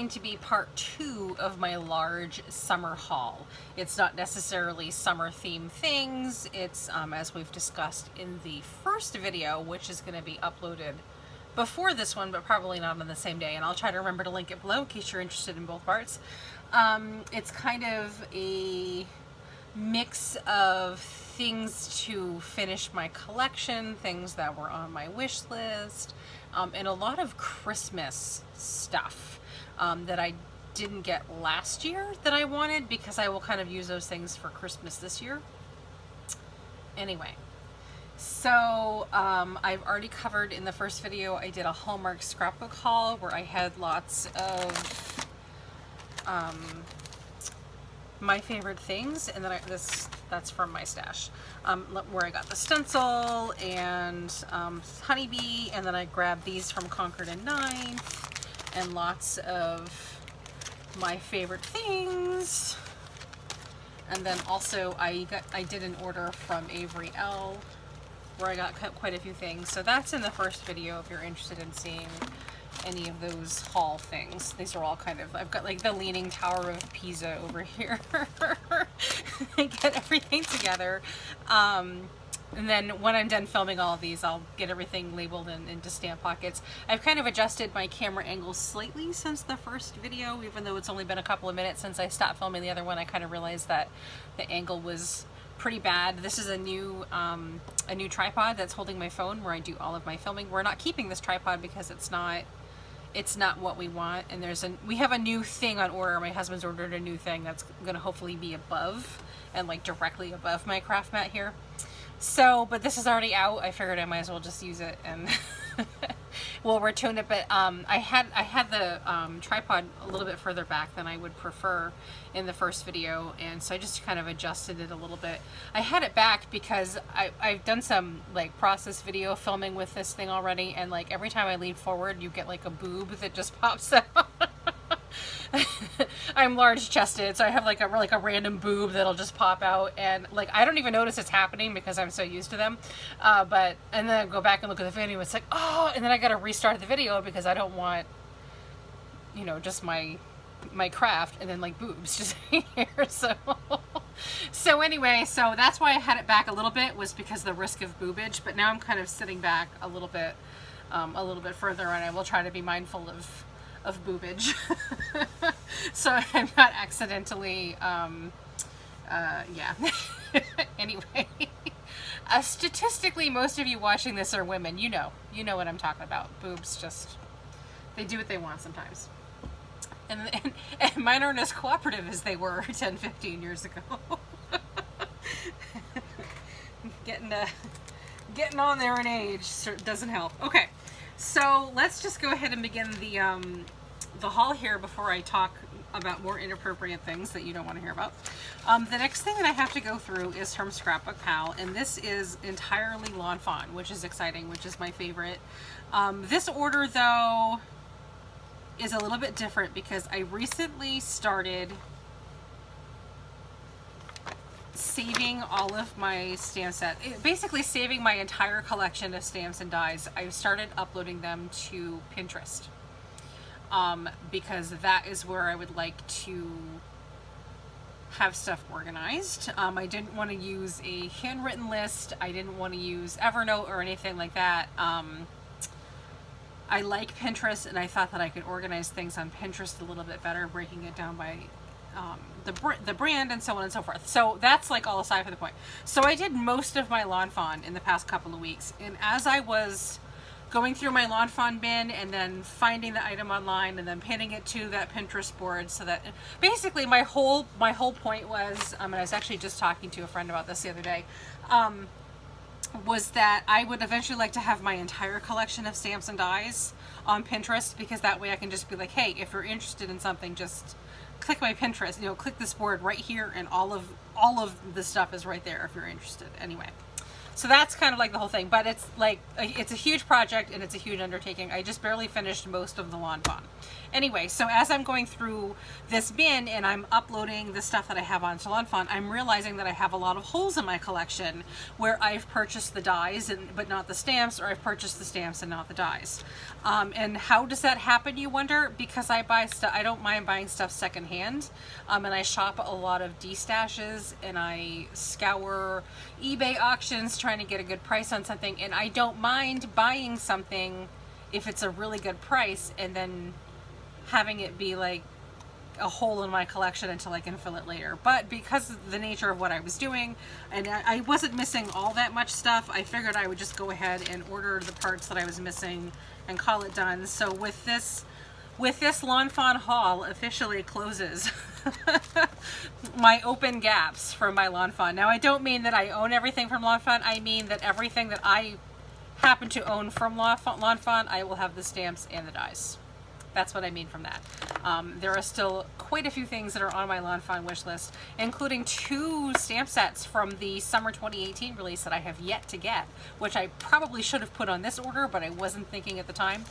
going to be part 2 of my large summer haul. It's not necessarily summer themed things. It's, as we've discussed in the first video, which is going to be uploaded before this one, but probably not on the same day. And I'll try to remember to link it below in case you're interested in both parts. It's kind of a mix of things to finish my collection, things that were on my wish list, and a lot of Christmas stuff that I didn't get last year that I wanted, because I will kind of use those things for Christmas this year. Anyway, so I've already covered in the first video, I did a Hallmark scrapbook haul where I had lots of my favorite things, and then that's from my stash, where I got the stencil and honeybee, and then I grabbed these from Concord and Ninth, and lots of my favorite things. And then also I did an order from Avery Elle where I got quite a few things. So that's in the first video if you're interested in seeing any of those haul things. These are all kind of, I've got like the Leaning Tower of Pisa over here. I get everything together. And then when I'm done filming all of these, I'll get everything labeled into stamp pockets. I've kind of adjusted my camera angle slightly since the first video, even though it's only been a couple of minutes since I stopped filming the other one. I kind of realized that the angle was pretty bad. This is a new tripod that's holding my phone where I do all of my filming. We're not keeping this tripod because it's not what we want, and we have a new thing on order. My husband's ordered a new thing that's gonna hopefully be above and like directly above my craft mat here. So, but this is already out. I figured I might as well just use it and we'll retune it. But I had the tripod a little bit further back than I would prefer in the first video, and so I just kind of adjusted it a little bit. I had it back because I've done some like process video filming with this thing already, and like every time I lean forward you get like a boob that just pops out. I'm large chested, so I have like a random boob that'll just pop out, and like I don't even notice it's happening because I'm so used to them. And then I go back and look at the video, it's like, oh, and then I gotta restart the video because I don't want, you know, just my craft and then like boobs just here. So anyway, so that's why I had it back a little bit, was because of the risk of boobage. But now I'm kind of sitting back a little bit further, and I will try to be mindful of boobage so I'm not accidentally yeah. Anyway, statistically most of you watching this are women. You know what I'm talking about. Boobs just, they do what they want sometimes, and mine aren't as cooperative as they were 10-15 years ago. Getting on there in age doesn't help. Okay, so let's just go ahead and begin the haul here before I talk about more inappropriate things that you don't want to hear about. The next thing that I have to go through is from Scrapbook Pal, and this is entirely Lawn Fawn, which is exciting, which is my favorite. This order, though, is a little bit different because I recently started saving all of my stamp set, basically saving my entire collection of stamps and dies. I started uploading them to Pinterest because that is where I would like to have stuff organized. I didn't want to use a handwritten list. I didn't want to use Evernote or anything like that. I like Pinterest, and I thought that I could organize things on Pinterest a little bit better, breaking it down by the brand and so on and so forth. So that's like all aside from the point. So I did most of my Lawn Fawn in the past couple of weeks, and as I was going through my Lawn Fawn bin and then finding the item online and then pinning it to that Pinterest board, so that basically my whole point was, and I was actually just talking to a friend about this the other day, was that I would eventually like to have my entire collection of stamps and dies on Pinterest, because that way I can just be like, hey, if you're interested in something, just click my Pinterest, click this board right here, and all of the stuff is right there if you're interested. Anyway, So that's kind of like the whole thing, but it's like, it's a huge project and it's a huge undertaking. I just barely finished most of the Lawn Fawn. Anyway, so as I'm going through this bin and I'm uploading the stuff that I have onto Lawn Fawn, I'm realizing that I have a lot of holes in my collection where I've purchased the dies but not the stamps, or I've purchased the stamps and not the dies. And how does that happen, you wonder? Because I buy stuff, I don't mind buying stuff secondhand, and I shop a lot of D-stashes, and I scour eBay auctions trying to get a good price on something, and I don't mind buying something if it's a really good price and then having it be like a hole in my collection until I can fill it later. But because of the nature of what I was doing, and I wasn't missing all that much stuff, I figured I would just go ahead and order the parts that I was missing and call it done. So with this Lawn Fawn haul officially closes my open gaps from my Lawn Fawn. Now, I don't mean that I own everything from Lawn Fawn. I mean that everything that I happen to own from Lawn Fawn, I will have the stamps and the dies. That's what I mean from that. There are still quite a few things that are on my Lawn Fawn wish list, including 2 stamp sets from the summer 2018 release that I have yet to get, which I probably should have put on this order, but I wasn't thinking at the time.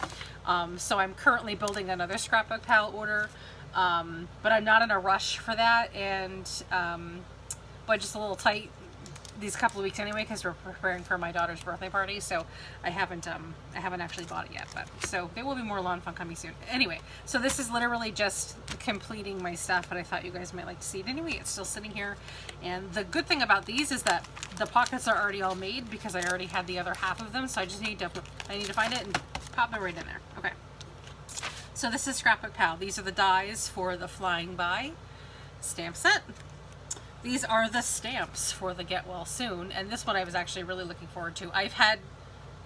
So I'm currently building another Scrapbook Pal order, but I'm not in a rush for that, and but just a little tight these couple of weeks anyway, because we're preparing for my daughter's birthday party, so I haven't actually bought it yet, but so there will be more Lawn Fawn coming soon. Anyway, so this is literally just completing my stuff, but I thought you guys might like to see it anyway. It's still sitting here, and the good thing about these is that the pockets are already all made because I already had the other half of them, so I just need to find it and pop it right in there. Okay, so this is Scrapbook Pal. These are the dies for the Flying By stamp set. These are the stamps for the Get Well Soon, and this one I was actually really looking forward to. I've had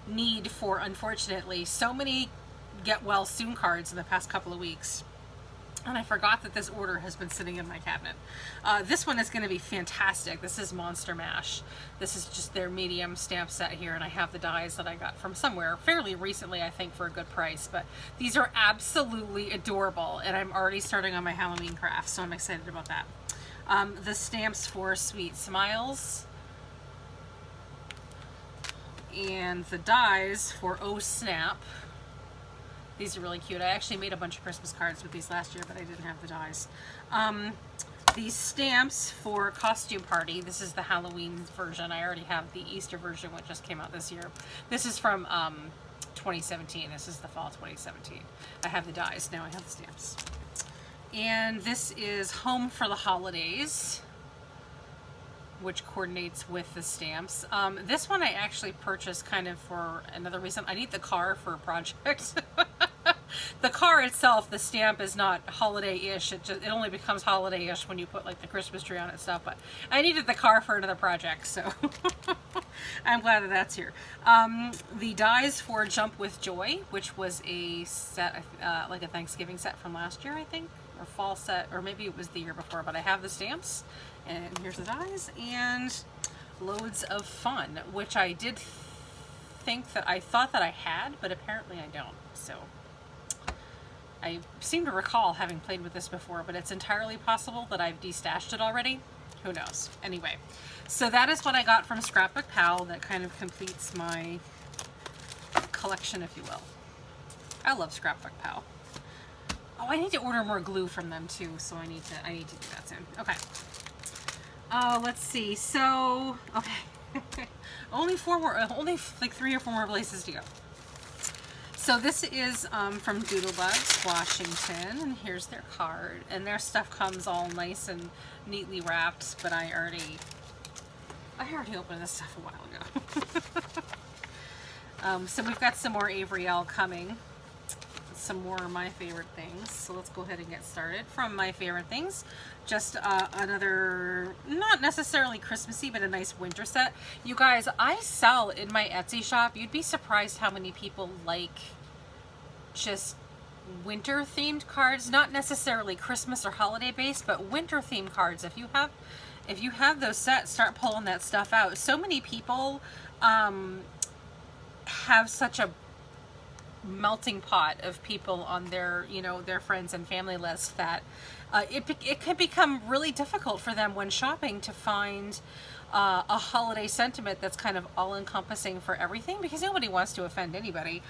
need for, unfortunately, so many Get Well Soon cards in the past couple of weeks, and I forgot that this order has been sitting in my cabinet. This one is going to be fantastic. This is Monster Mash. This is just their medium stamp set here, and I have the dies that I got from somewhere fairly recently, I think, for a good price, but these are absolutely adorable, and I'm already starting on my Halloween craft, so I'm excited about that. The stamps for Sweet Smiles, and the dies for Oh Snap. These are really cute. I actually made a bunch of Christmas cards with these last year, but I didn't have the dies. These stamps for Costume Party. This is the Halloween version. I already have the Easter version, which just came out this year. This is from 2017. This is the fall 2017. I have the dies. Now I have the stamps. And this is Home for the Holidays, which coordinates with the stamps. This one I actually purchased kind of for another reason. I need the car for a project. The car itself, the stamp is not holiday-ish. It only becomes holiday-ish when you put like the Christmas tree on it and stuff. But I needed the car for another project, so I'm glad that that's here. The dies for Jump with Joy, which was a set, like a Thanksgiving set from last year, I think. Or fall set, or maybe it was the year before, but I have the stamps, and here's the dies, and Loads of Fun, which I did think that I thought that I had, but apparently I don't. So I seem to recall having played with this before, but it's entirely possible that I've destashed it already. Who knows? Anyway, so that is what I got from Scrapbook Pal. That kind of completes my collection, if you will. I love Scrapbook Pal. Oh, I need to order more glue from them too, so I need to do that soon. Okay. Let's see. So, okay. only like 3 or 4 more places to go. So this is from Doodlebugs, Washington, and here's their card. And their stuff comes all nice and neatly wrapped, but I already opened this stuff a while ago. So we've got some more Avery Elle coming. Some more of my favorite things, so let's go ahead and get started. From my favorite things, just another, not necessarily Christmassy, but a nice winter set. You guys, I sell in my Etsy shop, you'd be surprised how many people like just winter themed cards, not necessarily Christmas or holiday based, but winter themed cards. If you have those sets, start pulling that stuff out. So many people have such a melting pot of people on their, their friends and family list that it can become really difficult for them when shopping to find a holiday sentiment that's kind of all-encompassing for everything, because nobody wants to offend anybody.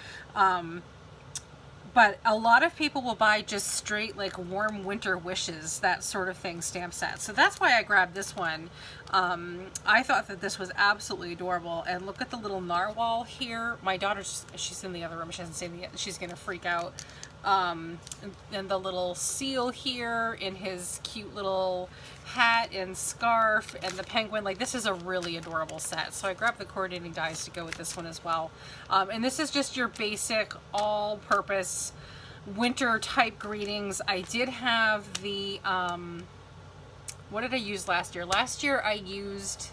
But a lot of people will buy just straight like warm winter wishes, that sort of thing, stamp set. So that's why I grabbed this one. I thought that this was absolutely adorable. And look at the little narwhal here. My daughter's, she's in the other room. She hasn't seen it yet. She's going to freak out. And the little seal here in his cute little hat and scarf, and the penguin. Like, this is a really adorable set. So I grabbed the coordinating dies to go with this one as well. And this is just your basic all-purpose winter type greetings. I did have the what did I use last year? Last year I used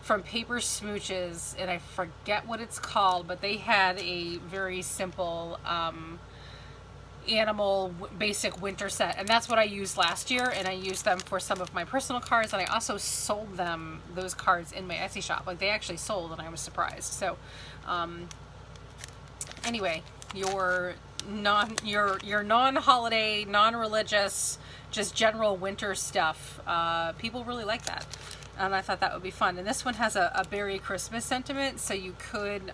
from Paper Smooches, and I forget what it's called, but they had a very simple animal basic winter set, and that's what I used last year, and I used them for some of my personal cards, and I also sold them, those cards, in my Etsy shop. Like, they actually sold, and I was surprised. So anyway, your non-holiday, non-religious, just general winter stuff, people really like that, and I thought that would be fun. And this one has a berry Christmas sentiment, so you could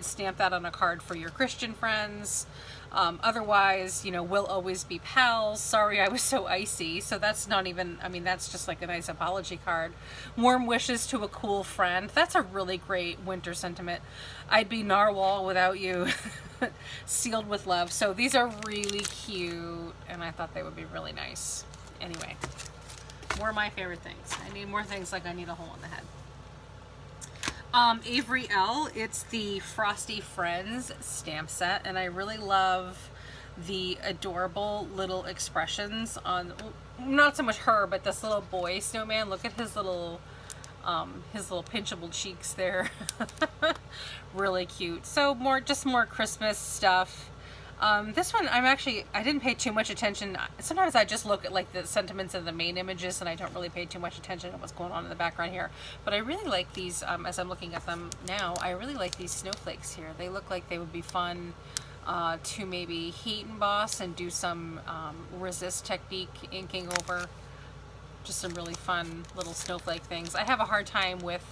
stamp that on a card for your Christian friends. Otherwise, you know, we'll always be pals. Sorry I was so icy. So that's not even, I mean, that's just like a nice apology card. Warm wishes to a cool friend. That's a really great winter sentiment. I'd be narwhal without you. Sealed with love. So these are really cute, and I thought they would be really nice. Anyway, more of my favorite things. I need more things like I need a hole in the head. Avery Elle, it's the Frosty Friends stamp set, and I really love the adorable little expressions on, not so much her, but this little boy snowman. Look at his little pinchable cheeks there. Really cute. So just more Christmas stuff. This one, I didn't pay too much attention. Sometimes I just look at like the sentiments of the main images, and I don't really pay too much attention to what's going on in the background here. But I really like these, as I'm looking at them now, I really like these snowflakes here. They look like they would be fun to maybe heat emboss and do some resist technique inking over. Just some really fun little snowflake things. I have a hard time with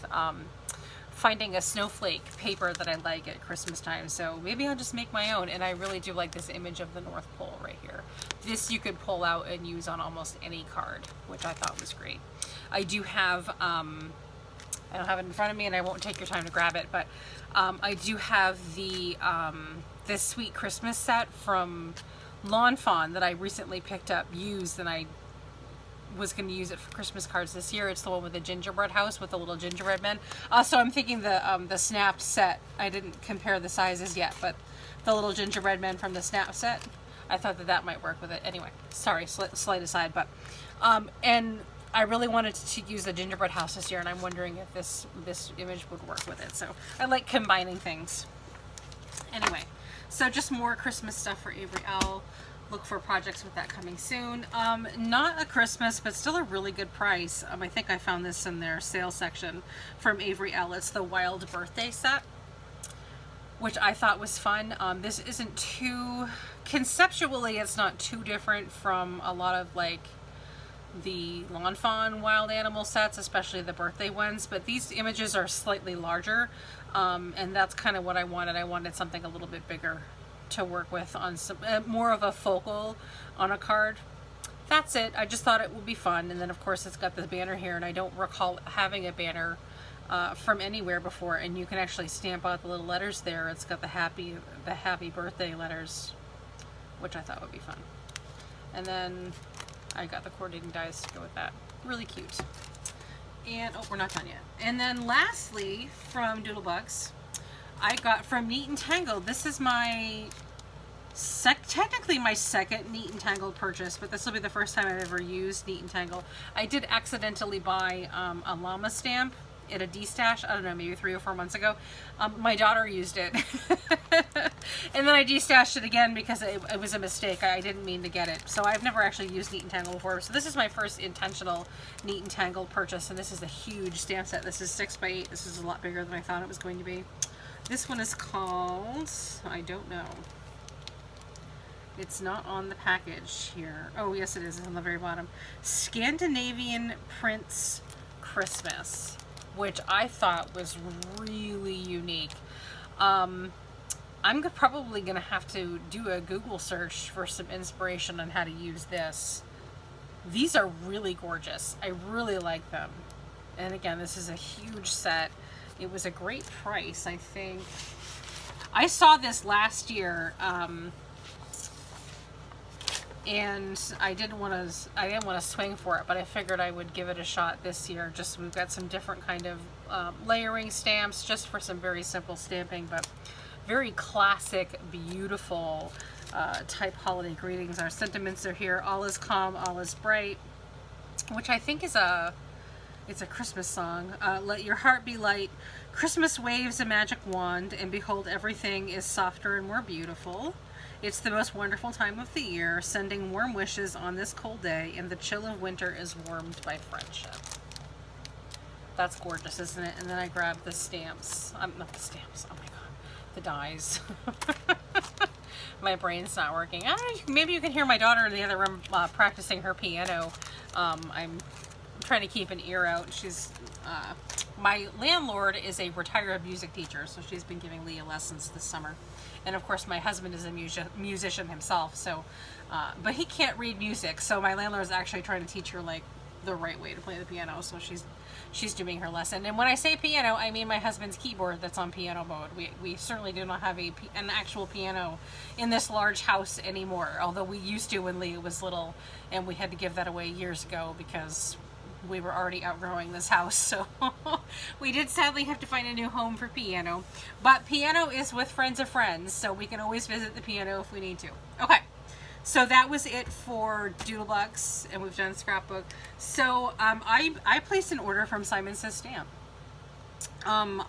finding a snowflake paper that I like at Christmas time, so maybe I'll just make my own. And I really do like this image of the North Pole right here. This you could pull out and use on almost any card, which I thought was great. I do have, I don't have it in front of me, and I won't take your time to grab it, but I do have the this Sweet Christmas set from Fawn that I recently picked up used, and I was going to use it for Christmas cards this year. It's the one with the gingerbread house with the little gingerbread men. So I'm thinking the Snap set. I didn't compare the sizes yet, but the little gingerbread men from the Snap set, I thought that might work with it. Anyway, sorry, slight aside, but and I really wanted to use the gingerbread house this year, and I'm wondering if this image would work with it. So I like combining things. Anyway, so just more Christmas stuff for Avery Elle. Look for projects with that coming soon. Not a Christmas, but still a really good price. I think I found this in their sales section from Avery Elle. It's the Wild Birthday set, which I thought was fun. This isn't too, conceptually, it's not too different from a lot of like the Fawn wild animal sets, especially the birthday ones, but these images are slightly larger, and that's kind of what I wanted. I wanted something a little bit bigger to work with on some more of a focal on a card. That's it. I just thought it would be fun. And then of course it's got the banner here, and I don't recall having a banner from anywhere before, and you can actually stamp out the little letters there. It's got the happy birthday letters, which I thought would be fun. And then I got the coordinating dies to go with that. Really cute. And oh, we're not done yet. And then lastly, from Doodlebugs, I got from Neat and Tangled. This is my technically my second Neat and Tangled purchase, but this will be the first time I've ever used Neat and Tangled. I did accidentally buy a llama stamp at a D-stash, I don't know, maybe 3 or 4 months ago. My daughter used it. And then I D-stashed it again because it was a mistake. I didn't mean to get it. So I've never actually used Neat and Tangled before. So this is my first intentional Neat and Tangled purchase, and this is a huge stamp set. This is 6x8. This is a lot bigger than I thought it was going to be. This one is called, I don't know. It's not on the package here. Oh, yes, it is. It's on the very bottom. Scandinavian Prince Christmas, which I thought was really unique. I'm probably going to have to do a Google search for some inspiration on how to use this. These are really gorgeous. I really like them. And again, this is a huge set. It was a great price, I think. I saw this last year, and I didn't want to swing for it, but I figured I would give it a shot this year. Just we've got some different kind of layering stamps, just for some very simple stamping, but very classic, beautiful type holiday greetings. Our sentiments are here. All is calm, all is bright, which I think is it's a Christmas song. Let your heart be light. Christmas waves a magic wand, and behold, everything is softer and more beautiful. It's the most wonderful time of the year, sending warm wishes on this cold day, and the chill of winter is warmed by friendship. That's gorgeous, isn't it? And then I grabbed the stamps. Not the stamps. Oh my god, the dies. My brain's not working. I don't know, maybe you can hear my daughter in the other room practicing her piano. I'm trying to keep an ear out. She's my landlord is a retired music teacher, so she's been giving Leah lessons this summer. And of course, my husband is a musician himself, so but he can't read music, so my landlord is actually trying to teach her like the right way to play the piano. So she's doing her lesson. And when I say piano, I mean my husband's keyboard that's on piano mode. We certainly do not have an actual piano in this large house anymore, although we used to when Leah was little, and we had to give that away years ago because we were already outgrowing this house, so we did sadly have to find a new home for piano. But piano is with friends of friends, so we can always visit the piano if we need to. Okay, so that was it for Doodlebugs, and we've done scrapbook. So I placed an order from Simon Says Stamp. I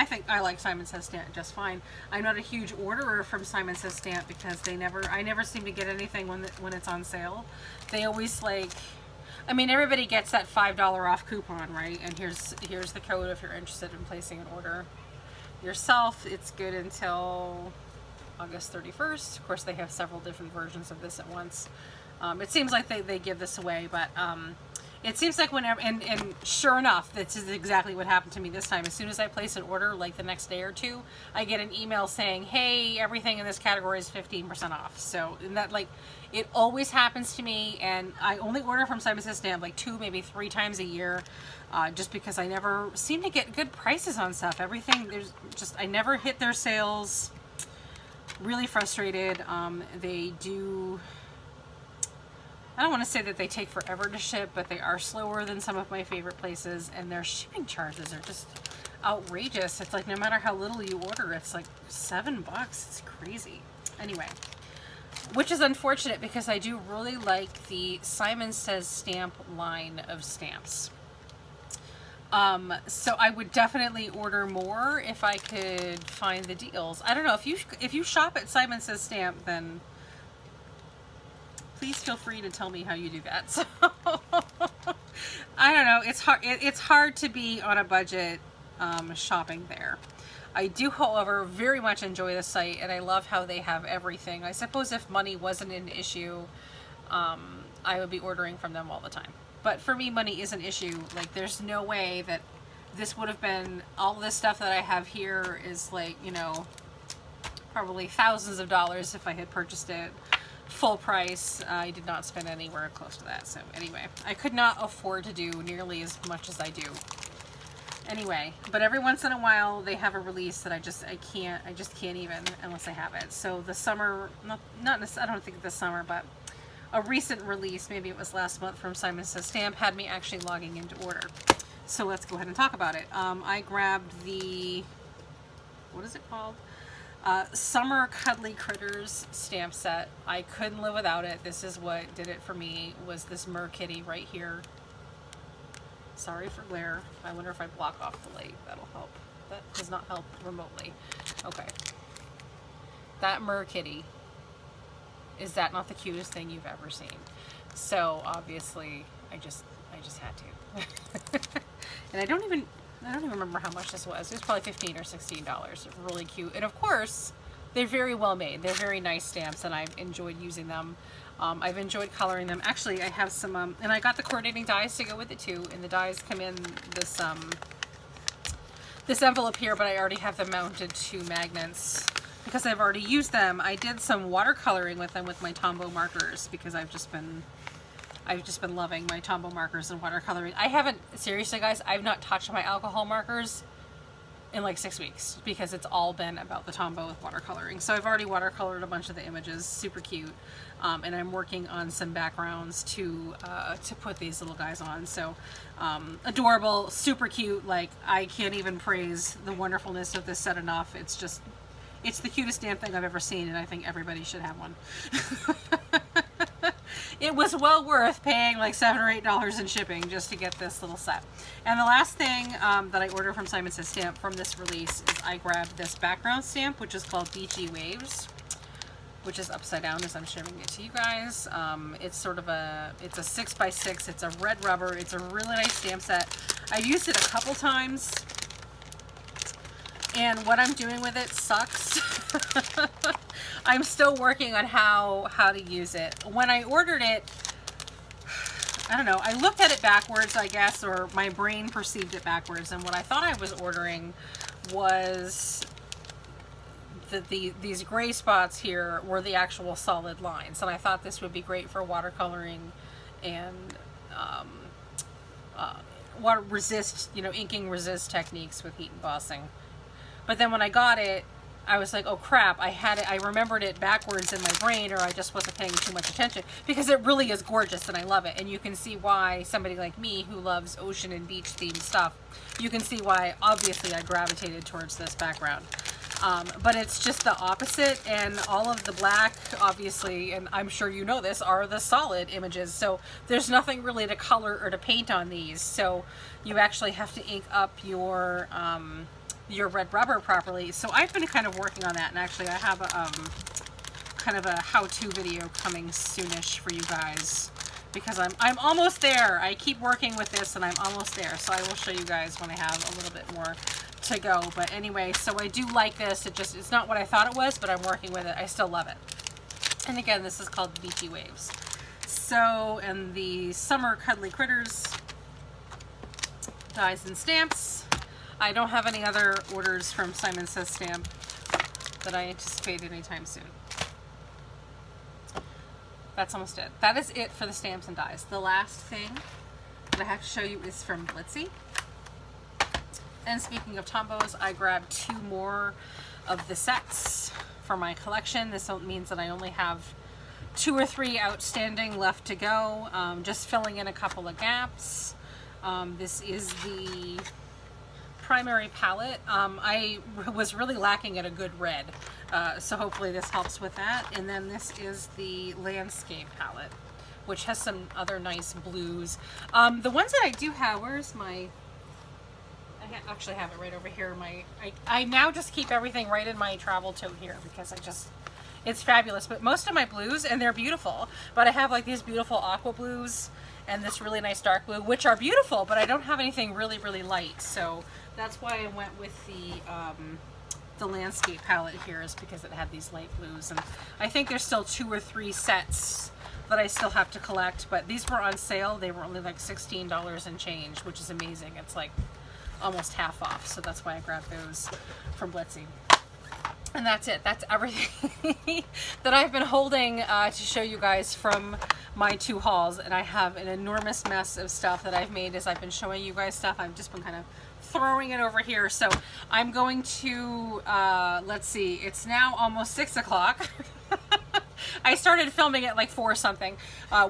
think I like Simon Says Stamp just fine. I'm not a huge orderer from Simon Says Stamp because I never seem to get anything when it's on sale. They always like, I mean, everybody gets that $5 off coupon, right? And here's the code if you're interested in placing an order yourself. It's good until August 31st. Of course, they have several different versions of this at once. It seems like they give this away, but it seems like whenever, and sure enough, this is exactly what happened to me this time. As soon as I place an order, like the next day or two, I get an email saying, hey, everything in this category is 15% off. So, and that, like, it always happens to me, and I only order from Simon Says Stamp like 2, maybe 3 times a year, just because I never seem to get good prices on stuff. Everything, I never hit their sales. Really frustrated. They do, I don't want to say that they take forever to ship, but they are slower than some of my favorite places, and their shipping charges are just outrageous. It's like no matter how little you order, it's like $7. It's crazy. Anyway, which is unfortunate because I do really like the Simon Says Stamp line of stamps. So I would definitely order more if I could find the deals. I don't know, if you shop at Simon Says Stamp, then please feel free to tell me how you do that. So I don't know, it's hard to be on a budget shopping there. I do, however, very much enjoy the site, and I love how they have everything. I suppose if money wasn't an issue, I would be ordering from them all the time. But for me, money is an issue. Like, there's no way that this would have been, all this stuff that I have here is like, you know, probably thousands of dollars if I had purchased it full price. I did not spend anywhere close to that. So anyway, I could not afford to do nearly as much as I do. Anyway, but every once in a while they have a release that I just can't even unless I have it. So the summer, I don't think this summer, but a recent release, maybe it was last month, from Simon Says Stamp had me actually logging into order. So let's go ahead and talk about it. I grabbed the, what is it called? Summer Cuddly Critters stamp set. I couldn't live without it. This is what did it for me, was this Mer Kitty right here. Sorry for glare. I wonder if I block off the light. That'll help. That does not help remotely. Okay. That Mer Kitty. Is that not the cutest thing you've ever seen? So obviously, I just had to. And I don't even remember how much this was. It was probably $15 or $16. Really cute. And of course, they're very well made. They're very nice stamps, and I've enjoyed using them. I've enjoyed coloring them. Actually, I have some, and I got the coordinating dies to go with it too, and the dies come in this this envelope here, but I already have them mounted to magnets because I've already used them. I did some watercoloring with them with my Tombow markers because I've just been loving my Tombow markers and watercoloring. I haven't, seriously guys, I've not touched my alcohol markers in like 6 weeks because it's all been about the Tombow with watercoloring. So I've already watercolored a bunch of the images, super cute, and I'm working on some backgrounds to put these little guys on. So adorable, super cute. Like, I can't even praise the wonderfulness of this set enough. It's just, it's the cutest damn thing I've ever seen, and I think everybody should have one. It was well worth paying like $7 or $8 in shipping just to get this little set. And the last thing that I ordered from Simon Says Stamp from this release is I grabbed this background stamp, which is called Beachy Waves, which is upside down as I'm showing it to you guys. It's sort of a, it's a 6x6. It's a red rubber. It's a really nice stamp set. I've used it a couple times, and what I'm doing with it sucks. I'm still working on how to use it. When I ordered it, I don't know, I looked at it backwards, I guess, or my brain perceived it backwards, and what I thought I was ordering was these gray spots here were the actual solid lines, and I thought this would be great for watercoloring and water resist, you know, inking resist techniques with heat embossing. But then when I got it, I was like, oh crap, I had it, I remembered it backwards in my brain, or I just wasn't paying too much attention, because it really is gorgeous and I love it. And you can see why somebody like me who loves ocean and beach themed stuff, you can see why obviously I gravitated towards this background. But it's just the opposite, and all of the black, obviously, and I'm sure you know this, are the solid images. So there's nothing really to color or to paint on these. So you actually have to ink up your red rubber properly. So I've been kind of working on that, and actually I have a kind of a how-to video coming soonish for you guys, because I'm almost there. I keep working with this and I'm almost there, so I will show you guys when I have a little bit more to go. But anyway, so I do like this. It's not what I thought it was, but I'm working with it. I still love it. And again, this is called Beachy Waves. So, and the Summer Cuddly Critters dies and stamps. I don't have any other orders from Simon Says Stamp that I anticipate anytime soon. That's almost it. That is it for the stamps and dies. The last thing that I have to show you is from Blitzy. And speaking of Tombows, I grabbed 2 more of the sets for my collection. This means that I only have 2 or 3 outstanding left to go. Just filling in a couple of gaps. This is the primary palette. I was really lacking at a good red, so hopefully this helps with that. And then this is the landscape palette, which has some other nice blues. The ones that I do have, where's my, I actually have it right over here. I now just keep everything right in my travel tote here because it's fabulous. But most of my blues, and they're beautiful, but I have like these beautiful aqua blues and this really nice dark blue, which are beautiful, but I don't have anything really, really light. So that's why I went with the landscape palette here, is because it had these light blues. And I think there's still 2 or 3 sets that I still have to collect, but these were on sale. They were only like $16 and change, which is amazing. It's like almost half off. So that's why I grabbed those from Blitzy. And that's it. That's everything that I've been holding to show you guys from my 2 hauls. And I have an enormous mess of stuff that I've made as I've been showing you guys stuff. I've just been kind of throwing it over here. So I'm going to, let's see, it's now almost 6 o'clock. I started filming at like 4 something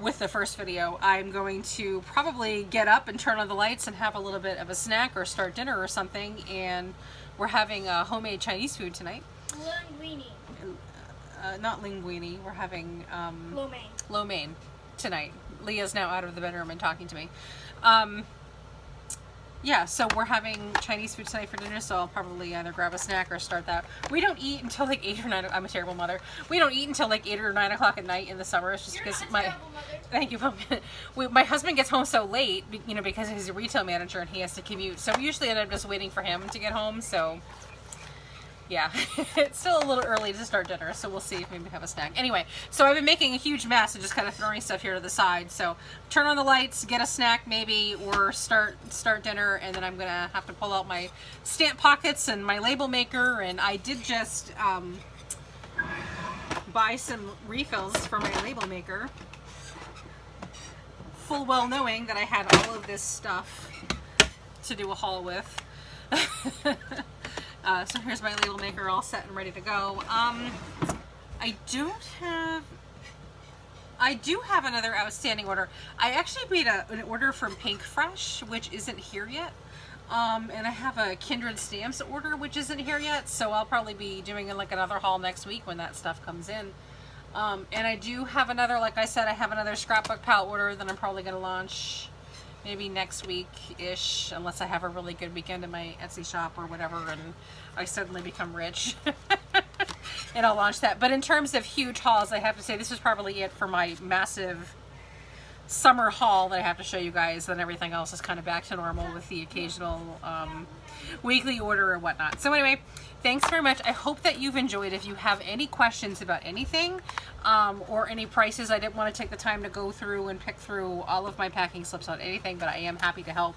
with the first video. I'm going to probably get up and turn on the lights and have a little bit of a snack or start dinner or something. And we're having homemade Chinese food tonight. Linguine. Not linguine. We're having Lo mein. Lo mein tonight. Leah's now out of the bedroom and talking to me. Yeah, so we're having Chinese food tonight for dinner, so I'll probably either grab a snack or start that. We don't eat until like 8 or 9. I'm a terrible mother. We don't eat until like 8 or 9 o'clock at night in the summer. It's just because my... Thank you, my husband gets home so late, you know, because he's a retail manager and he has to commute. So we usually end up just waiting for him to get home. So yeah, it's still a little early to start dinner, so we'll see if maybe we have a snack. Anyway, so I've been making a huge mess and just kind of throwing stuff here to the side. So turn on the lights, get a snack maybe, or start dinner, and then I'm gonna have to pull out my stamp pockets and my label maker. And I did just buy some refills for my label maker, full well knowing that I had all of this stuff to do a haul with. So here's my label maker all set and ready to go. I do have another outstanding order. I actually made an order from Pink Fresh, which isn't here yet. And I have a Kindred Stamps order, which isn't here yet. So I'll probably be doing like another haul next week when that stuff comes in. And I do have another, like I said, I have another scrapbook palette order that I'm probably going to launch maybe next week-ish, unless I have a really good weekend in my Etsy shop or whatever, and I suddenly become rich. And I'll launch that. But in terms of huge hauls, I have to say this is probably it for my massive summer haul that I have to show you guys. Then everything else is kind of back to normal with the occasional weekly order or whatnot. So anyway, thanks very much. I hope that you've enjoyed. If you have any questions about anything or any prices, I didn't want to take the time to go through and pick through all of my packing slips on anything, but I am happy to help.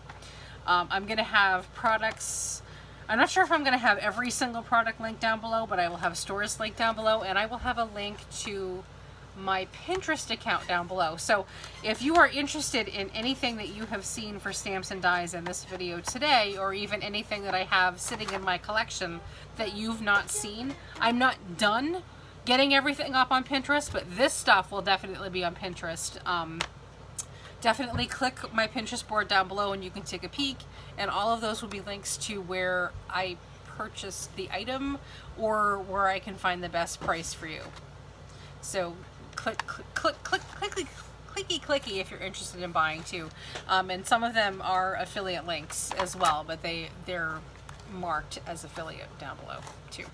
I'm going to have products. I'm not sure if I'm going to have every single product linked down below, but I will have stores linked down below, and I will have a link to my Pinterest account down below. So if you are interested in anything that you have seen for stamps and dies in this video today, or even anything that I have sitting in my collection that you've not seen, I'm not done getting everything up on Pinterest, but this stuff will definitely be on Pinterest. Definitely click my Pinterest board down below and you can take a peek, and all of those will be links to where I purchased the item or where I can find the best price for you. So clicky if you're interested in buying too. And some of them are affiliate links as well, but they're marked as affiliate down below too.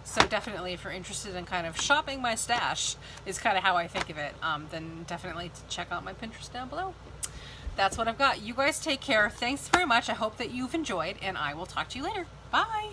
So definitely if you're interested in kind of shopping my stash, is kind of how I think of it, then definitely check out my Pinterest down below. That's what I've got. You guys take care. Thanks very much. I hope that you've enjoyed, and I will talk to you later. Bye.